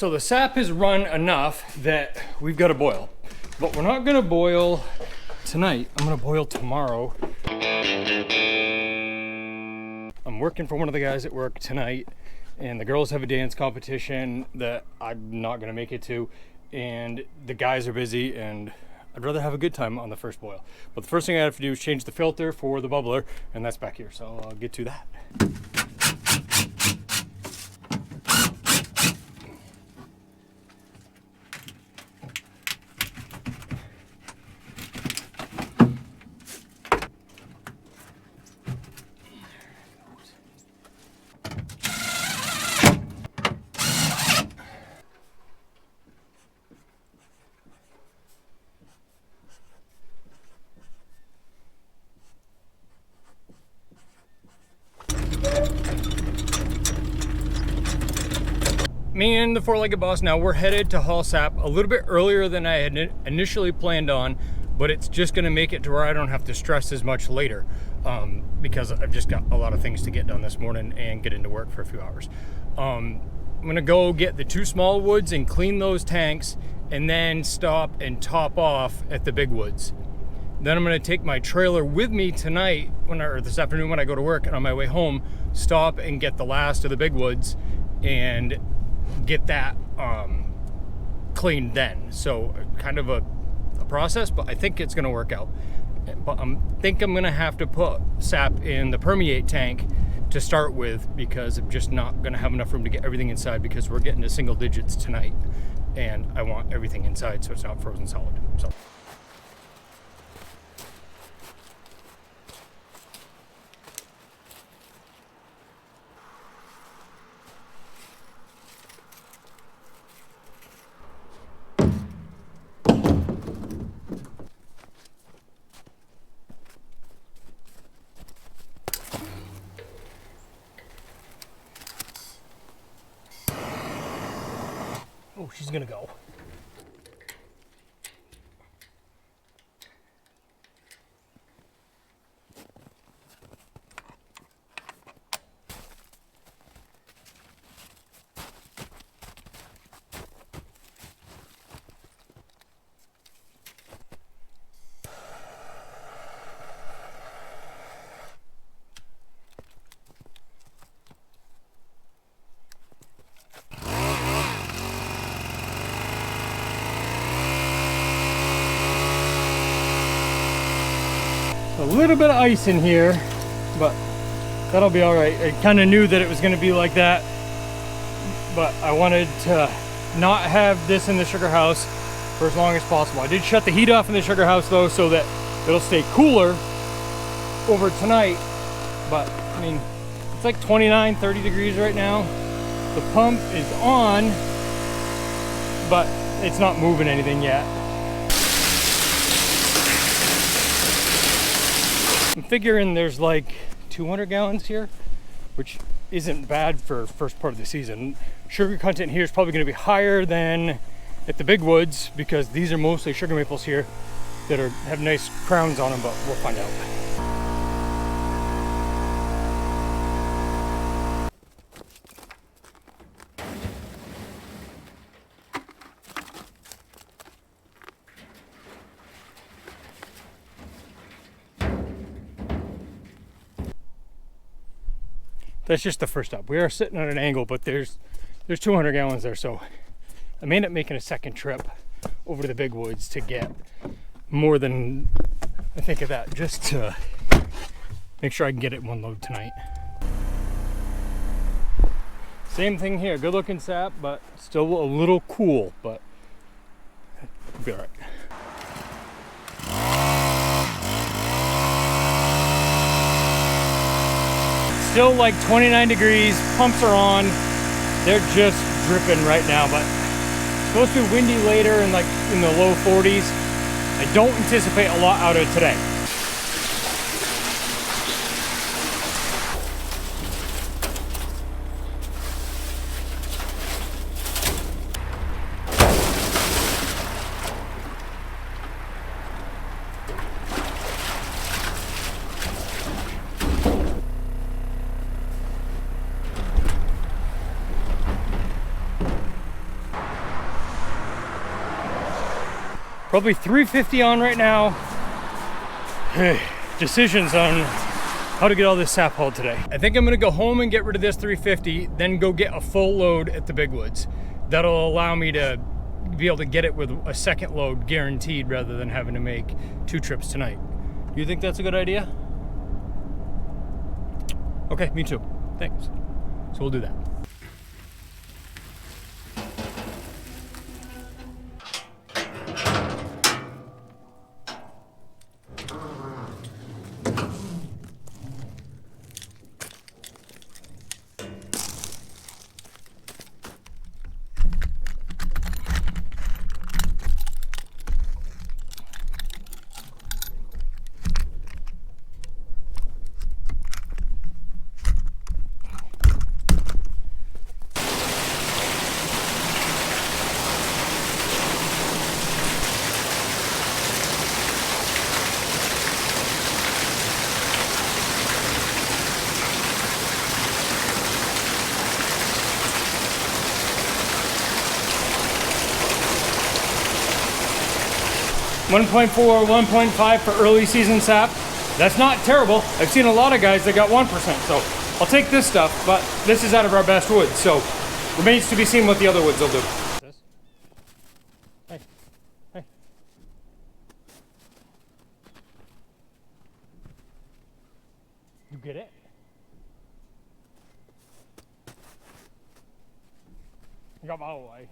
So the sap has run enough that we've got to boil, but we're not gonna boil tonight. I'm gonna boil tomorrow. I'm working for one of the guys at work tonight, and the girls have a dance competition that I'm not gonna make it to, and the guys are busy, and I'd rather have a good time on the first boil. But the first thing I have to do is change the filter for the bubbler, and that's back here, so I'll get to that. Me and the four-legged boss now, we're headed to haul sap a little bit earlier than I had initially planned on, but it's just gonna make it to where I don't have to stress as much later because I've just got a lot of things to get done this morning and get into work for a few hours. I'm gonna go get the 2 small woods and clean those tanks and then stop and top off at the big woods. Then I'm gonna take my trailer with me tonight or this afternoon when I go to work, and on my way home, stop and get the last of the big woods and get that cleaned then. So kind of a process, but I think it's gonna work out. But I think I'm gonna have to put sap in the permeate tank to start with, because I'm just not gonna have enough room to get everything inside, because we're getting to single digits tonight and I want everything inside so it's not frozen solid. So. Oh, she's gonna go. A little bit of ice in here, but that'll be all right. I kind of knew that it was going to be like that, but I wanted to not have this in the sugar house for as long as possible. I did shut the heat off in the sugar house though, so that it'll stay cooler over tonight. But I mean, it's like 29, 30 degrees right now. The pump is on, but it's not moving anything yet. I'm figuring there's like 200 gallons here, which isn't bad for first part of the season. Sugar content here is probably going to be higher than at the big woods, because these are mostly sugar maples here that have nice crowns on them, but we'll find out. That's just the first stop. We are sitting at an angle, but there's 200 gallons there, so I may end up making a second trip over to the big woods to get more than I think of that, just to make sure I can get it in one load tonight. Same thing here, good looking sap, but still a little cool, but it'll be all right. Still like 29 degrees, pumps are on. They're just dripping right now, but it's supposed to be windy later and like in the low 40s. I don't anticipate a lot out of it today. Probably 350 on right now. Decisions on how to get all this sap hauled today. I think I'm gonna go home and get rid of this 350, then go get a full load at the big woods. That'll allow me to be able to get it with a second load guaranteed rather than having to make 2 trips tonight. You think that's a good idea? Okay, me too. Thanks. So we'll do that. .4, 1.5 for early season sap. That's not terrible. I've seen a lot of guys that got 1%, so I'll take this stuff, but this is out of our best woods, so remains to be seen what the other woods will do. Hey, hey. You get it? You got my way.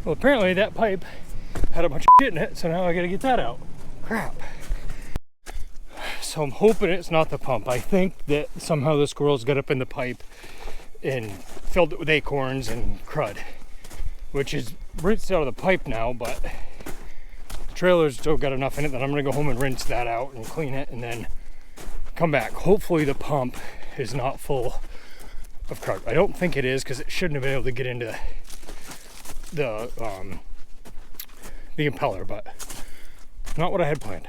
Well, apparently that pipe had a bunch of shit in it, so now I gotta get that out. Crap. So I'm hoping it's not the pump. I think that somehow the squirrels got up in the pipe and filled it with acorns and crud, which is rinsed out of the pipe now, but the trailer's still got enough in it that I'm gonna go home and rinse that out and clean it and then come back. Hopefully the pump is not full of crud. I don't think it is, because it shouldn't have been able to get into the impeller, but not what I had planned.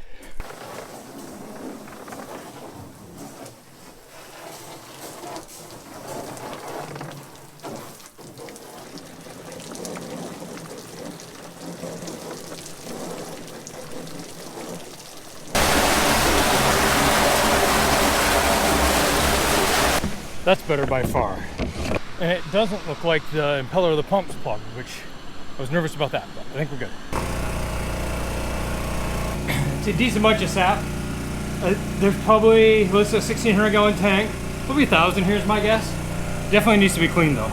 That's better by far. And it doesn't look like the impeller of the pump's plugged, which I was nervous about that, but I think we're good. It's a decent bunch of sap. There's probably, let's say, a 1,600 gallon tank. Probably 1,000, here's my guess. Definitely needs to be cleaned though.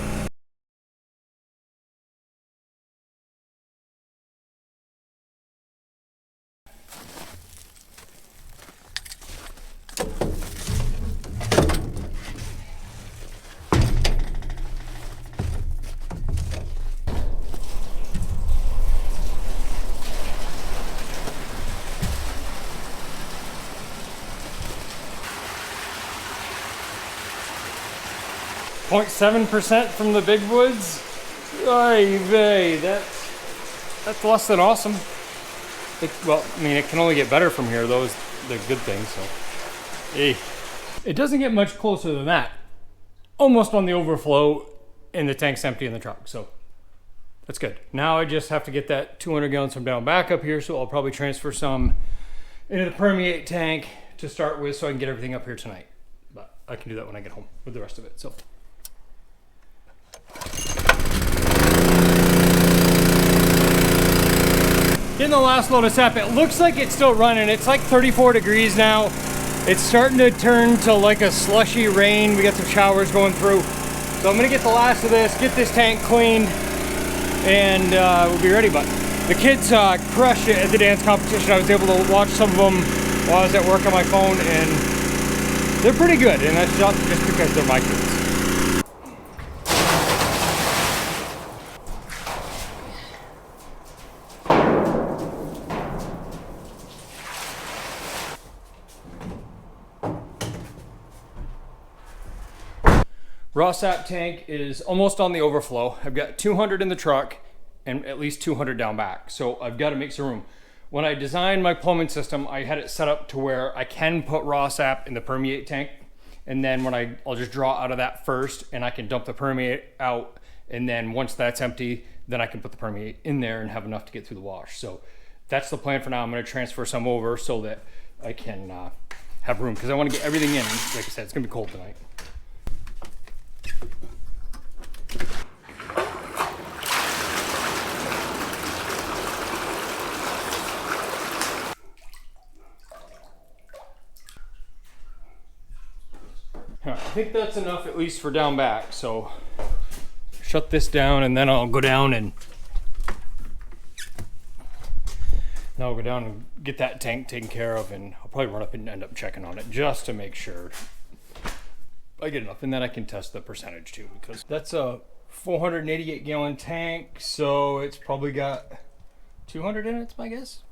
.7% from the big woods. Oy vey, that's less than awesome. Well, I mean, it can only get better from here. Those the good things. So, hey, it doesn't get much closer than that. Almost on the overflow, and the tank's empty in the truck. So that's good. Now I just have to get that 200 gallons from down back up here. So I'll probably transfer some into the permeate tank to start with, so I can get everything up here tonight. But I can do that when I get home with the rest of it. So. Getting the last load of sap. It looks like it's still running. It's like 34 degrees now. It's starting to turn to like a slushy rain. We got some showers going through. So I'm gonna get the last of this, get this tank cleaned, and we'll be ready. But the kids crushed it at the dance competition. I was able to watch some of them while I was at work on my phone, and they're pretty good, and that's not just because they're my kids. Raw sap tank is almost on the overflow. I've got 200 in the truck and at least 200 down back. So I've got to make some room. When I designed my plumbing system, I had it set up to where I can put raw sap in the permeate tank. And then when I'll just draw out of that first, and I can dump the permeate out. And then once that's empty, then I can put the permeate in there and have enough to get through the wash. So that's the plan for now. I'm going to transfer some over so that I can have room, because I want to get everything in. Like I said, it's going to be cold tonight. I think that's enough, at least for down back. So shut this down, and then I'll go down and get that tank taken care of, and I'll probably run up and end up checking on it just to make sure I get enough, and then I can test the percentage too, because that's a 488 gallon tank, so it's probably got 200 in it, it's my guess.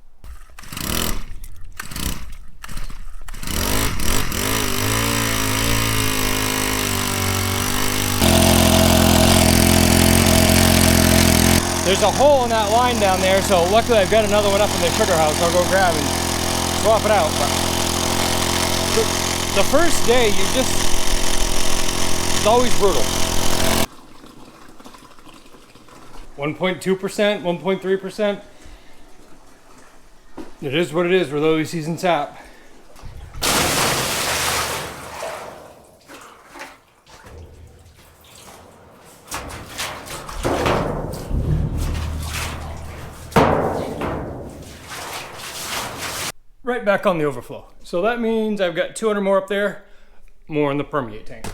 There's a hole in that line down there, so luckily I've got another one up in the sugar house. I'll go grab and swap it out. But the first day, it's always brutal. 1.2%, 1.3%. It is what it is with early season sap. Right back on the overflow. So that means I've got 200 more up there, more in the permeate tank.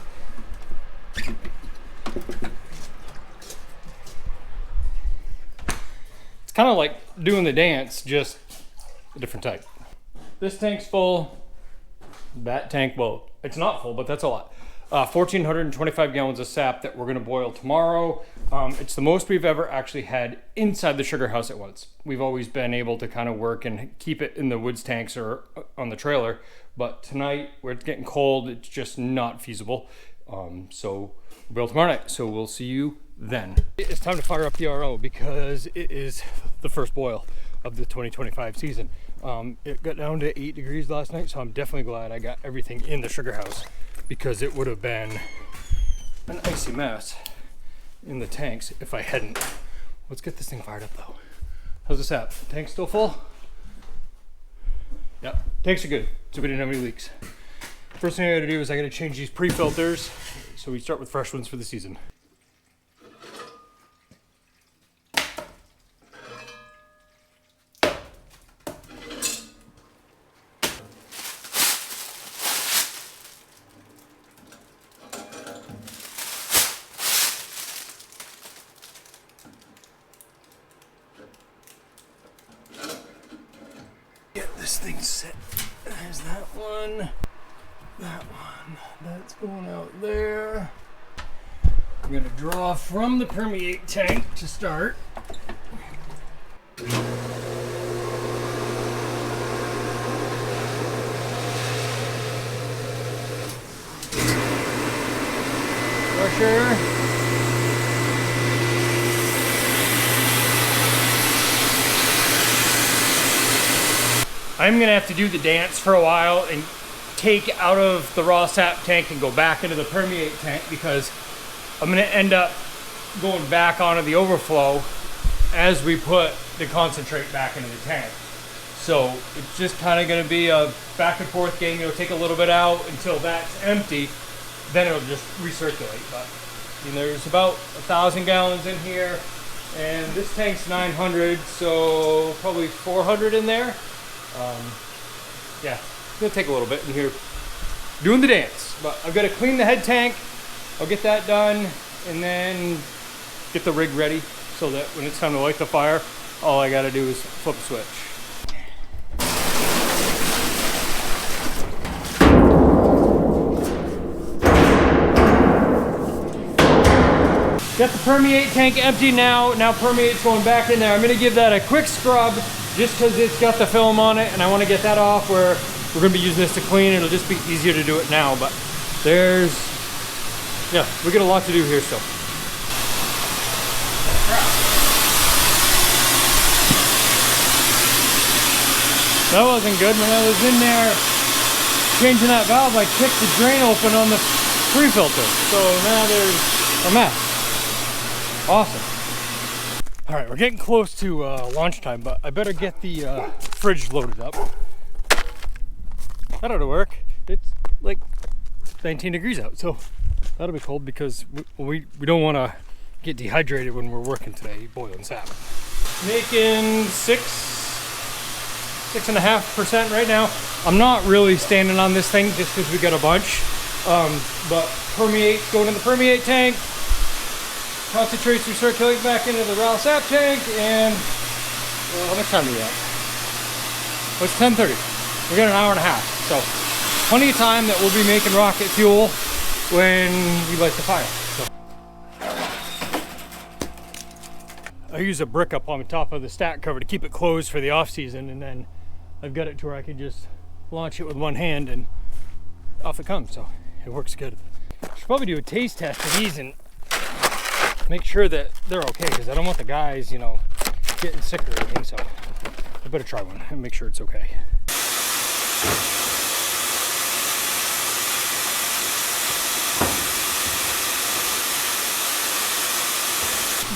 It's kind of like doing the dance, just a different type. This tank's full. That tank, well, it's not full, but that's a lot. 1,425 gallons of sap that we're gonna boil tomorrow. It's the most we've ever actually had inside the sugar house at once. We've always been able to kind of work and keep it in the woods tanks or on the trailer, but tonight, where it's getting cold, it's just not feasible. So we'll boil tomorrow night, so we'll see you then. It's time to fire up the RO, because it is the first boil of the 2025 season. It got down to 8 degrees last night, so I'm definitely glad I got everything in the sugar house, because it would have been an icy mess in the tanks if I hadn't. Let's get this thing fired up though. How's the sap? Tank's still full? Yep, tanks are good, so we didn't have any leaks. First thing I gotta do is I gotta change these pre-filters, so we start with fresh ones for the season. Get this thing set. There's that one, that's going out there. I'm gonna draw from the permeate tank to start. Pressure. I'm gonna have to do the dance for a while and take out of the raw sap tank and go back into the permeate tank, because I'm gonna end up going back onto the overflow as we put the concentrate back into the tank. So it's just kind of gonna be a back and forth game. It'll take a little bit out until that's empty, then it'll just recirculate. But I mean, there's about 1,000 gallons in here, and this tank's 900, so probably 400 in there. Yeah, it's gonna take a little bit in here doing the dance, but I've got to clean the head tank. I'll get that done, and then get the rig ready so that when it's time to light the fire, all I gotta do is flip a switch. Got the permeate tank empty now. Now permeate's going back in there. I'm gonna give that a quick scrub just because it's got the film on it and I want to get that off where we're gonna be using this to clean. It'll just be easier to do it now, but yeah, we got a lot to do here still. That wasn't good. When I was in there changing that valve, I kicked the drain open on the pre-filter. So now there's a mess. Awesome. All right, we're getting close to launch time, but I better get the fridge loaded up. That ought to work. It's like 19 degrees out, so that'll be cold because we don't want to get dehydrated when we're working today, boiling sap. Making 6.5% right now. I'm not really standing on this thing just because we got a bunch, but permeate, going in the permeate tank, concentrates recirculating back into the raw sap tank, and how much time do we have? Well, it's 10:30. We got an hour and a half, so plenty of time that we'll be making rocket fuel when we light the fire. So I use a brick up on the top of the stack cover to keep it closed for the off season, and then I've got it to where I can just launch it with one hand and off it comes, so it works good. Should probably do a taste test of these and make sure that they're okay, because I don't want the guys, you know, getting sick or anything, so I better try one and make sure it's okay.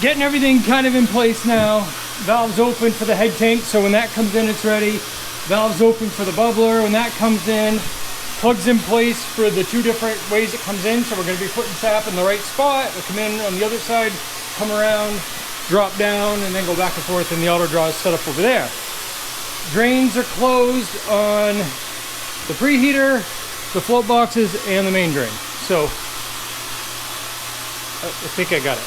Getting everything kind of in place now. Valves open for the head tank, so when that comes in, it's ready. Valves open for the bubbler when that comes in. Plugs in place for the two different ways it comes in, so we're going to be putting sap in the right spot. We'll come in on the other side, come around, drop down, and then go back and forth, and the auto draw is set up over there. Drains are closed on the preheater, the float boxes, and the main drain. So I think I got it.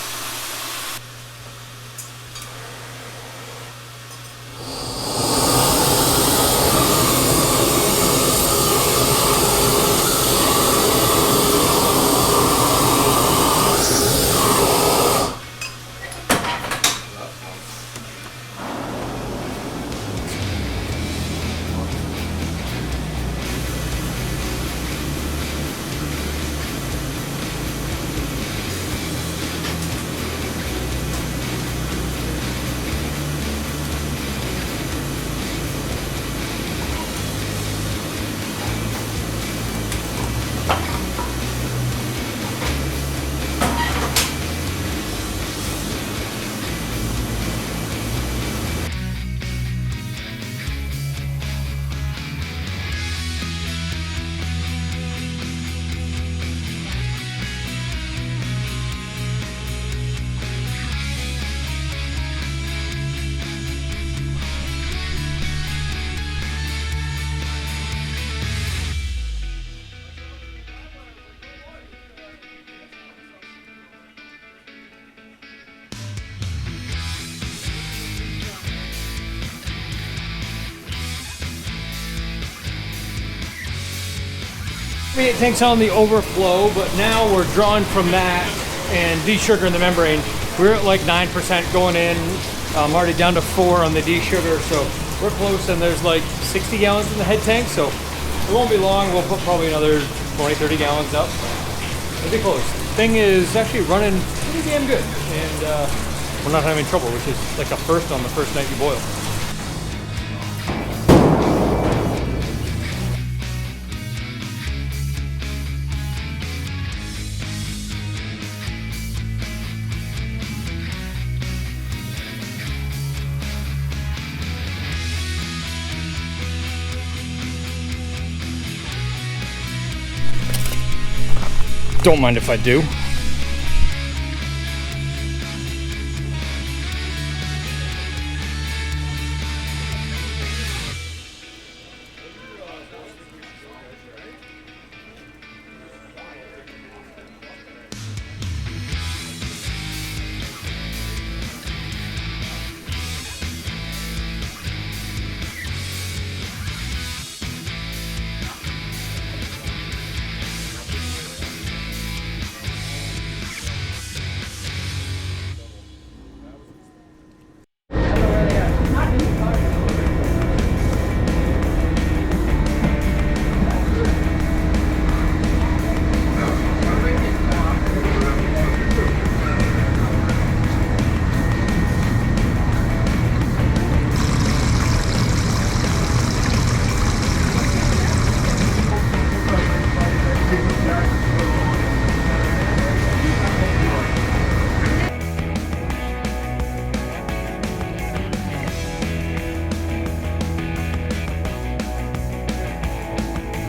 Tank's on the overflow, but now we're drawing from that and de-sugaring the membrane. We're at like 9% going in. I'm already down to 4 on the de-sugar, so we're close, and there's like 60 gallons in the head tank, so it won't be long. We'll put probably another 20-30 gallons up. It'll be close. Thing is actually running pretty damn good, and we're not having trouble, which is like a first on the first night you boil. Don't mind if I do.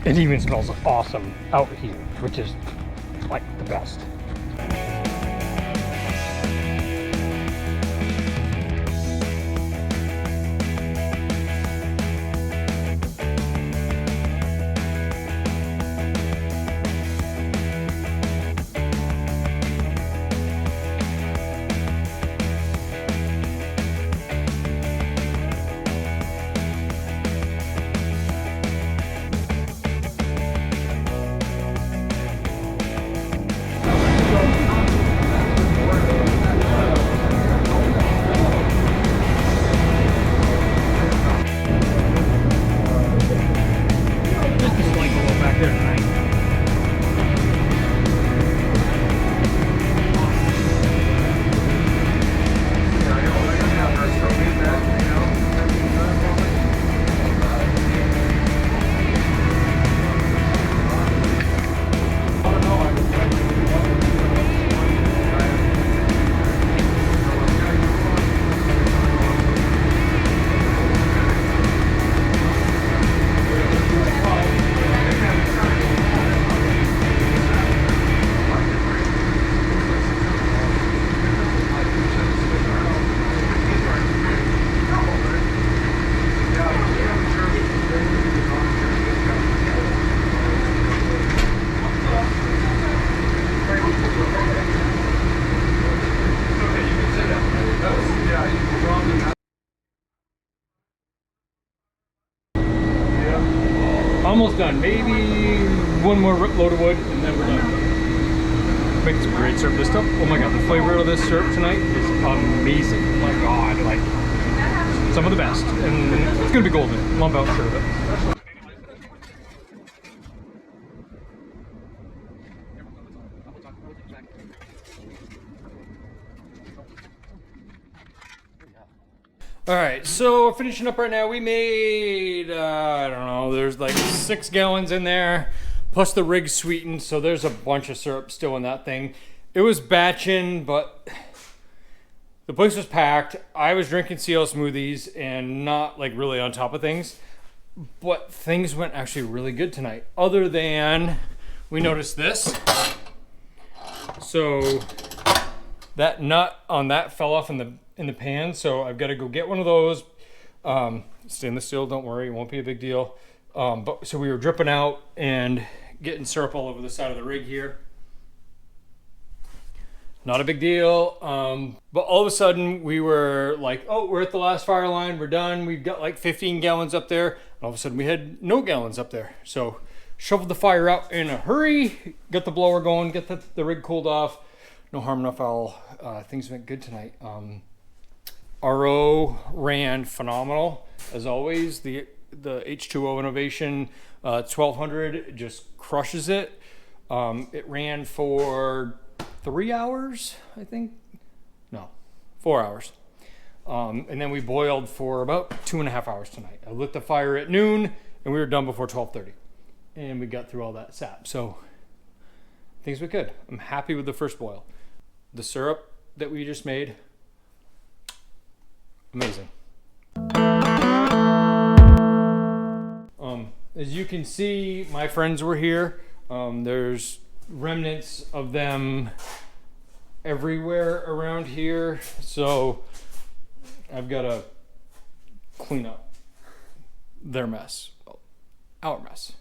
It even smells awesome out here, which is like the best. Almost done. Maybe one more load of wood and then we're done. Making some great syrup. This stuff, oh my god, the flavor of this syrup tonight is amazing. Oh my god, like some of the best. And it's gonna be golden. I'm about sure of it. All right, so we're finishing up right now. We made, I don't know, there's like 6 gallons in there, plus the rig sweetened, so there's a bunch of syrup still in that thing. It was batching, but the place was packed. I was drinking CL smoothies and not like really on top of things, but things went actually really good tonight. Other than, we noticed this. So that nut on that fell off in the pan, so I've got to go get one of those. Stainless steel, don't worry, it won't be a big deal. But so we were dripping out and getting syrup all over the side of the rig here. Not a big deal. But all of a sudden we were like, oh, we're at the last fire line, we're done. We've got like 15 gallons up there. And all of a sudden we had no gallons up there. So shoveled the fire out in a hurry, got the blower going, get the rig cooled off. No harm, no foul. Things went good tonight. RO ran phenomenal as always. The H2O Innovation 1200 just crushes it. It ran for 3 hours, I think. No, 4 hours. And then we boiled for about 2.5 hours tonight. I lit the fire at noon and we were done before 12:30. And we got through all that sap. So things were good. I'm happy with the first boil. The syrup that we just made, amazing. As you can see, my friends were here. There's remnants of them everywhere around here, so I've got to clean up their mess, our mess.